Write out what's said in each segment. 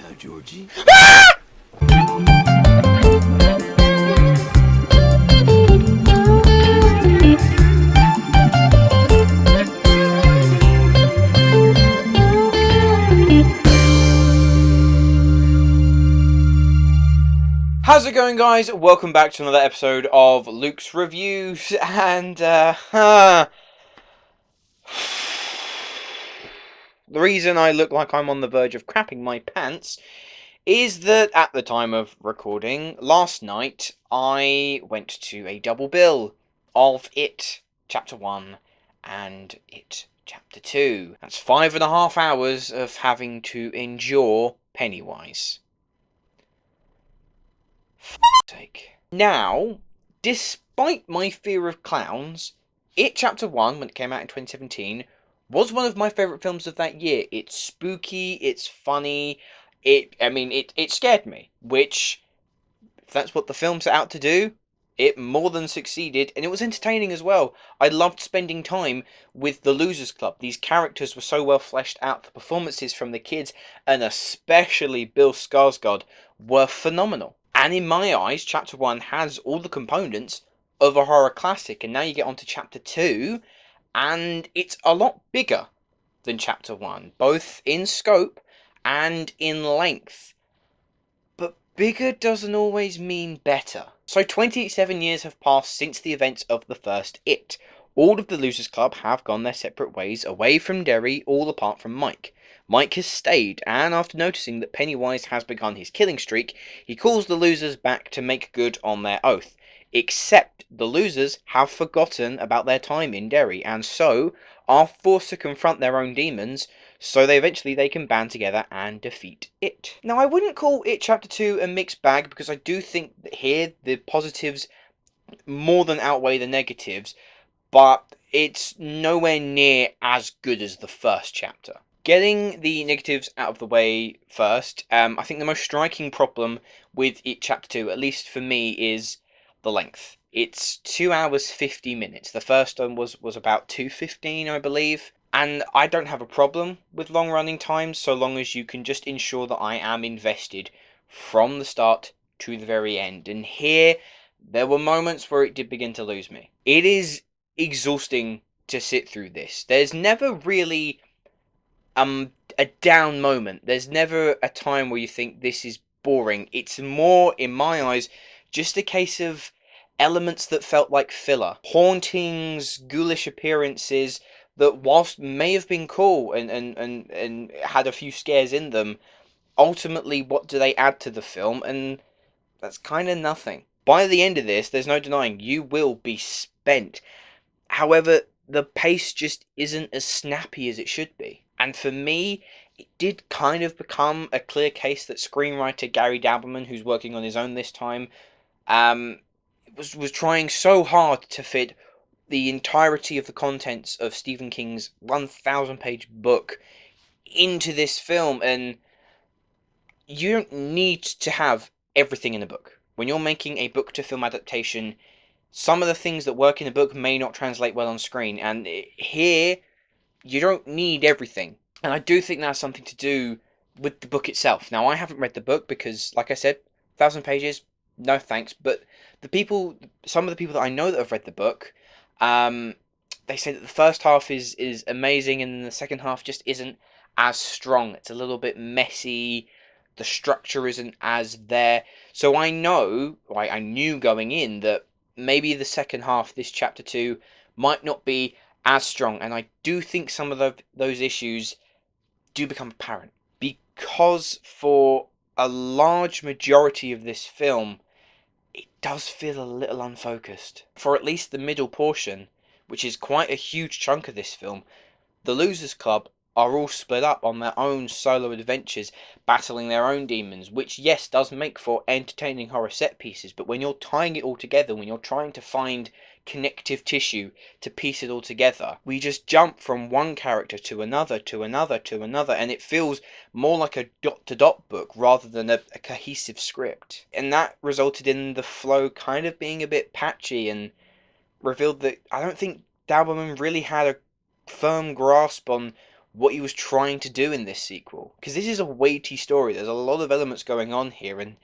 Yeah, Georgie. How's it going, guys? Welcome back to another episode of Luke's Reviews, and the reason I look like I'm on the verge of crapping my pants is that at the time of recording last night, I went to a double bill of It Chapter 1 and It Chapter 2. That's 5.5 hours of having to endure Pennywise. Sake. Now, despite my fear of clowns, It Chapter 1, when it came out in 2017, was one of my favourite films of that year. It's spooky, it's funny, it scared me, which, if that's what the film set out to do, it more than succeeded, and it was entertaining as well. I loved spending time with the Losers Club. These characters were so well fleshed out, the performances from the kids, and especially Bill Skarsgård, were phenomenal. And in my eyes, Chapter 1 has all the components of a horror classic, and now you get on to Chapter 2, and it's a lot bigger than Chapter 1, both in scope and in length. But bigger doesn't always mean better. So 27 years have passed since the events of the first It. All of the Losers Club have gone their separate ways, away from Derry, all apart from Mike. Mike has stayed, and after noticing that Pennywise has begun his killing streak, he calls the losers back to make good on their oath. Except the losers have forgotten about their time in Derry, and so are forced to confront their own demons, so they can band together and defeat It. Now, I wouldn't call It Chapter 2 a mixed bag, because I do think that here the positives more than outweigh the negatives, but it's nowhere near as good as the first chapter. Getting the negatives out of the way first, I think the most striking problem with It Chapter 2, at least for me, is the length. It's 2 hours 50 minutes. The first one was about 2:15, I believe. And I don't have a problem with long running times, so long as you can just ensure that I am invested from the start to the very end. And here, there were moments where it did begin to lose me. It is exhausting to sit through this. There's never really a down moment. There's never a time where you think this is boring. It's more, in my eyes, just a case of elements that felt like filler. Hauntings, ghoulish appearances that, whilst may have been cool and had a few scares in them, ultimately, what do they add to the film? And that's kind of nothing. By the end of this, there's no denying, you will be spent. However, the pace just isn't as snappy as it should be. And for me, it did kind of become a clear case that screenwriter Gary Dabbleman, who's working on his own this time, was trying so hard to fit the entirety of the contents of Stephen King's 1,000-page book into this film, and you don't need to have everything in a book. When you're making a book-to-film adaptation, some of the things that work in a book may not translate well on screen, and here, you don't need everything. And I do think that's something to do with the book itself. Now, I haven't read the book because, like I said, 1,000 pages, no thanks. But some of the people that I know that have read the book, they say that the first half is amazing, and then the second half just isn't as strong. It's a little bit messy. The structure isn't as there. So I knew going in that maybe the second half, this chapter 2, might not be as strong, and I do think some of those issues do become apparent, because for a large majority of this film, it does feel a little unfocused. For at least the middle portion, which is quite a huge chunk of this film, the Losers Club are all split up on their own solo adventures, battling their own demons, which, yes, does make for entertaining horror set pieces, but when you're tying it all together, when you're trying to find connective tissue to piece it all together, we just jump from one character to another, to another, to another, and it feels more like a dot-to-dot book rather than a cohesive script. And that resulted in the flow kind of being a bit patchy, and revealed that I don't think Dabbleman really had a firm grasp on what he was trying to do in this sequel. Because this is a weighty story. There's a lot of elements going on here, and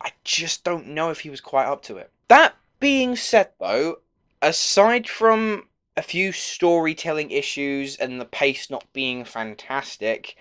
I just don't know if he was quite up to it. That being said, though, aside from a few storytelling issues and the pace not being fantastic,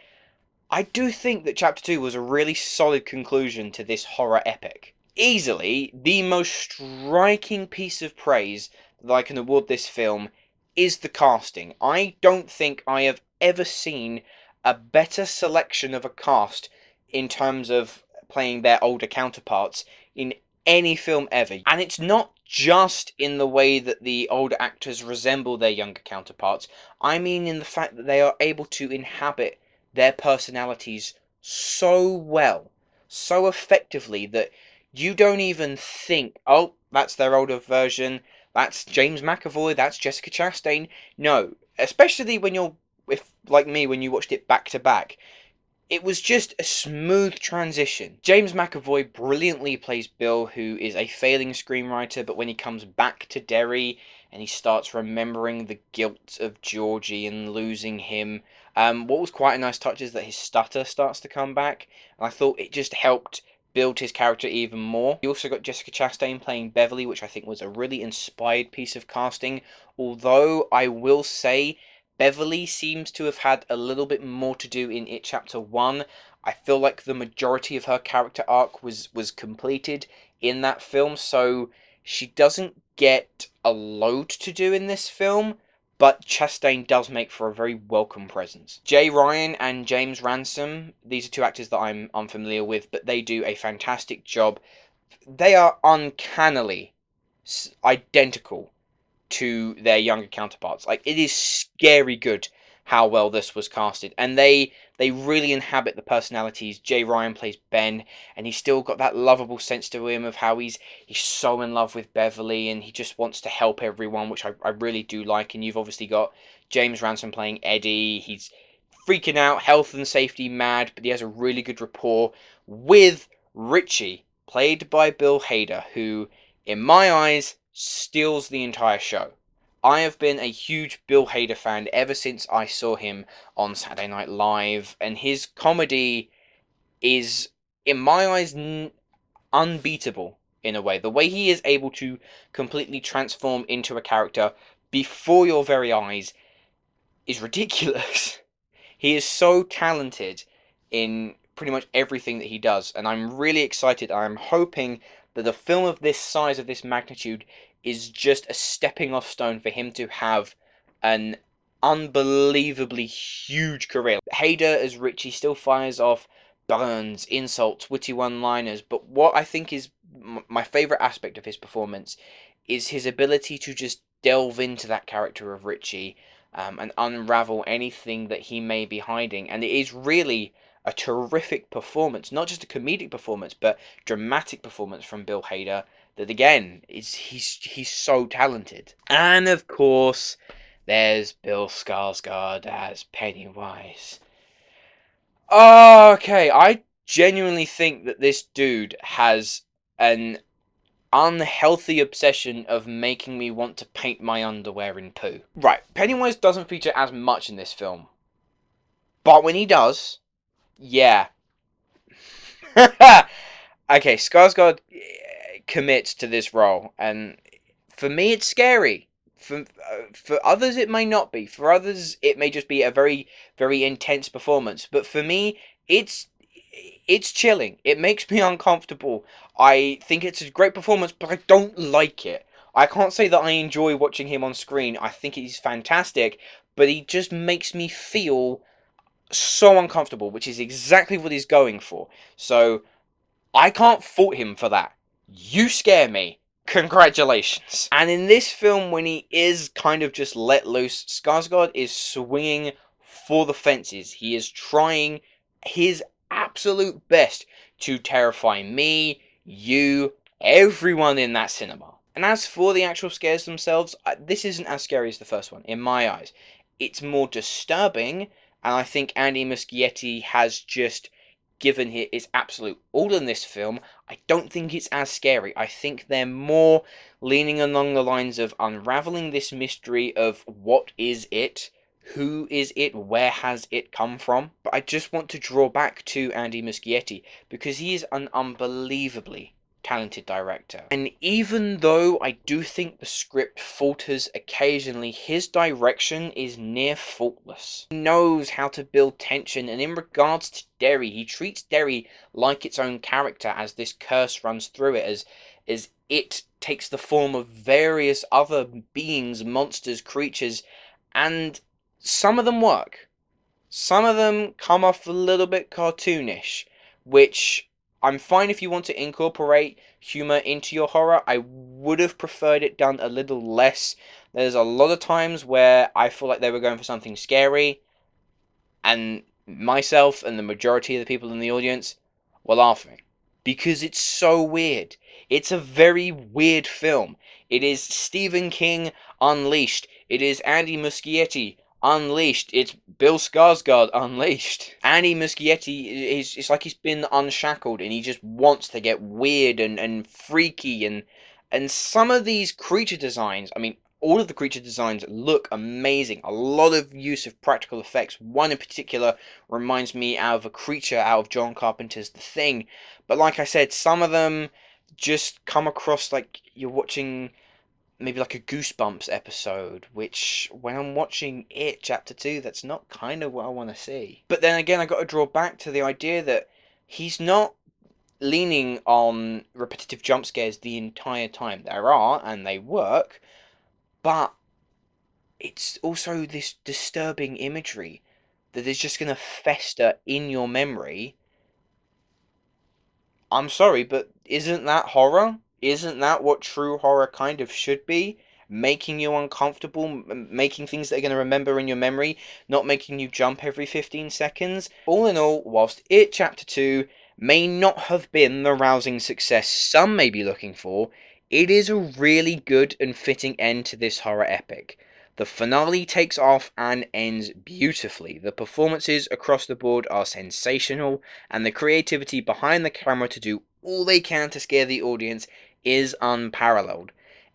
I do think that Chapter 2 was a really solid conclusion to this horror epic. Easily, the most striking piece of praise that I can award this film is the casting. I don't think I have ever seen a better selection of a cast in terms of playing their older counterparts in any film ever. And it's not just in the way that the older actors resemble their younger counterparts. I mean in the fact that they are able to inhabit their personalities so well, so effectively, that you don't even think, oh, that's their older version, that's James McAvoy, that's Jessica Chastain. No, especially when you're, if like me, when you watched it back to back, it was just a smooth transition. James McAvoy brilliantly plays Bill, who is a failing screenwriter, but when he comes back to Derry and he starts remembering the guilt of Georgie and losing him, what was quite a nice touch is that his stutter starts to come back, and I thought it just helped build his character even more. You also got Jessica Chastain playing Beverly, which I think was a really inspired piece of casting, although I will say Beverly seems to have had a little bit more to do in It Chapter 1. I feel like the majority of her character arc was completed in that film, so she doesn't get a load to do in this film, but Chastain does make for a very welcome presence. Jay Ryan and James Ransone, these are two actors that I'm unfamiliar with, but they do a fantastic job. They are uncannily identical to their younger counterparts. Like, it is scary good how well this was casted, and they really inhabit the personalities. Jay Ryan plays Ben, and he's still got that lovable sense to him of how he's so in love with Beverly, and he just wants to help everyone, which I really do like. And you've obviously got James Ransone playing Eddie. He's freaking out, health and safety mad, but he has a really good rapport with Richie, played by Bill Hader, who, in my eyes, steals the entire show. I have been a huge Bill Hader fan ever since I saw him on Saturday Night Live, and his comedy is, in my eyes, unbeatable in a way. The way he is able to completely transform into a character before your very eyes is ridiculous. He is so talented in pretty much everything that he does, and I'm really excited. I'm hoping that a film of this size, of this magnitude, is just a stepping off stone for him to have an unbelievably huge career. Hader as Richie still fires off burns, insults, witty one-liners, but what I think is my favourite aspect of his performance is his ability to just delve into that character of Richie, and unravel anything that he may be hiding. And it is really a terrific performance, not just a comedic performance, but dramatic performance from Bill Hader. That again is he's so talented. And of course, there's Bill Skarsgård as Pennywise. Okay, I genuinely think that this dude has an unhealthy obsession of making me want to paint my underwear in poo. Right, Pennywise doesn't feature as much in this film, but when he does, yeah. Okay, Skarsgård commits to this role, and for me it's scary. For others it may not be. For others it may just be a very, very intense performance. But for me, it's chilling. It makes me uncomfortable. I think it's a great performance, but I don't like it. I can't say that I enjoy watching him on screen. I think he's fantastic, but he just makes me feel so uncomfortable, which is exactly what he's going for. So I can't fault him for that. You scare me. Congratulations. And in this film, when he is kind of just let loose, Skarsgård is swinging for the fences. He is trying his absolute best to terrify me, you, everyone in that cinema. And as for the actual scares themselves, this isn't as scary as the first one, in my eyes. It's more disturbing, and I think Andy Muschietti has just given his absolute all in this film. I don't think it's as scary. I think they're more leaning along the lines of unraveling this mystery of what is it, Who is it? Where has it come from? But I just want to draw back to Andy Muschietti, because he is an unbelievably talented director. And even though I do think the script falters occasionally, his direction is near faultless. He knows how to build tension, and in regards to Derry, he treats Derry like its own character as this curse runs through it, as it takes the form of various other beings, monsters, creatures, and some of them work. Some of them come off a little bit cartoonish, which I'm fine if you want to incorporate humor into your horror. I would have preferred it done a little less. There's a lot of times where I feel like they were going for something scary, and myself and the majority of the people in the audience were laughing. Because it's so weird. It's a very weird film. It is Stephen King unleashed. It is Andy Muschietti unleashed. It's Bill Skarsgård unleashed. Andy Muschietti it's like he's been unshackled, and he just wants to get weird and freaky, and some of these creature designs, I mean, all of the creature designs look amazing. A lot of use of practical effects. One in particular reminds me of a creature out of John Carpenter's The Thing. But like I said, some of them just come across like you're watching maybe like a Goosebumps episode, which when I'm watching It Chapter 2, that's not kind of what I want to see. But then again, I got to draw back to the idea that he's not leaning on repetitive jump scares the entire time. There are, and they work, but it's also this disturbing imagery that is just going to fester in your memory. I'm sorry, but isn't that horror? Isn't that what true horror kind of should be? Making you uncomfortable, making things that are going to remember in your memory, not making you jump every 15 seconds. All in all, whilst It Chapter 2 may not have been the rousing success some may be looking for, it is a really good and fitting end to this horror epic. The finale takes off and ends beautifully. The performances across the board are sensational, and the creativity behind the camera to do all they can to scare the audience is unparalleled.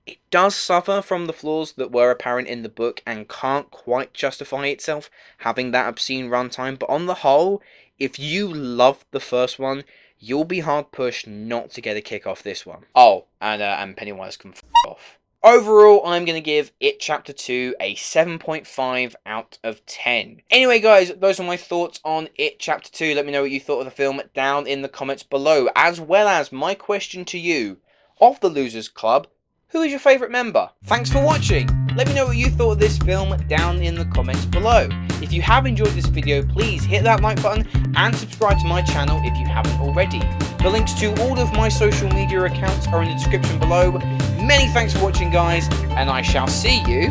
It does suffer from the flaws that were apparent in the book and can't quite justify itself having that obscene runtime, but on the whole, if you loved the first one, you'll be hard pushed not to get a kick off this one. Oh, and Pennywise can f*** off. Overall, I'm going to give It Chapter 2 a 7.5 out of 10. Anyway, guys, those are my thoughts on It Chapter 2. Let me know what you thought of the film down in the comments below, as well as my question to you. Of the Losers Club, who is your favourite member? Thanks for watching. Let me know what you thought of this film down in the comments below. If you have enjoyed this video, please hit that like button and subscribe to my channel if you haven't already. The links to all of my social media accounts are in the description below. Many thanks for watching, guys, and I shall see you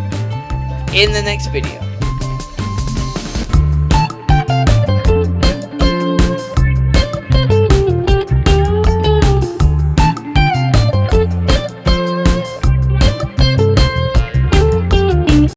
in the next video.